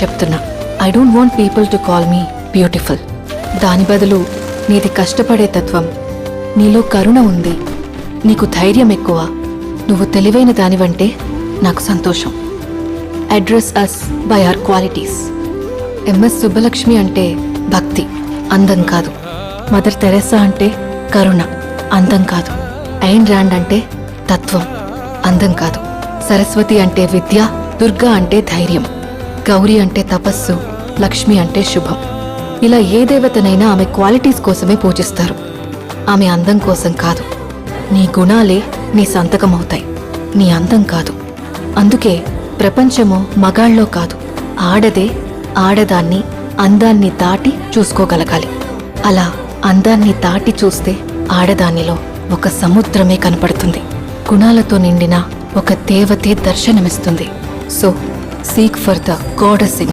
చెప్తున్నా. I don't want people to call me beautiful. దాని బదులు నీది కష్టపడే తత్వం, నీలో కరుణ ఉంది, నీకు ధైర్యం ఎక్కువ, నువ్వు తెలివైన దానివంటే నాకు సంతోషం. Address us by our qualities. MS Subbulakshmi అంటే భక్తి, అందం కాదు. మదర్ తెరెసా అంటే కరుణ, అందం కాదు. ఐన్ ర్యాండ్ అంటే తత్వం, అందం కాదు. సరస్వతి అంటే విద్య, దుర్గా అంటే ధైర్యం, గౌరీ అంటే తపస్సు, లక్ష్మి అంటే శుభం. ఇలా ఏ దేవతనైనా ఆమె క్వాలిటీస్ కోసమే పూజిస్తారు, ఆమె అందం కోసం కాదు. నీ గుణాలే నీ సంతకమవుతాయి, నీ అందం కాదు. అందుకే ప్రపంచము మగాళ్ళలో కాదు, ఆడదే ఆడదాన్ని అందాన్ని దాటి చూసుకోగలగాలి. అలా అందాన్ని దాటి చూస్తే ఆడదానిలో ఒక సముద్రమే కనపడుతుంది, గుణాలతో నిండిన ఒక దేవతే దర్శనమిస్తుంది. So seek for the goddess in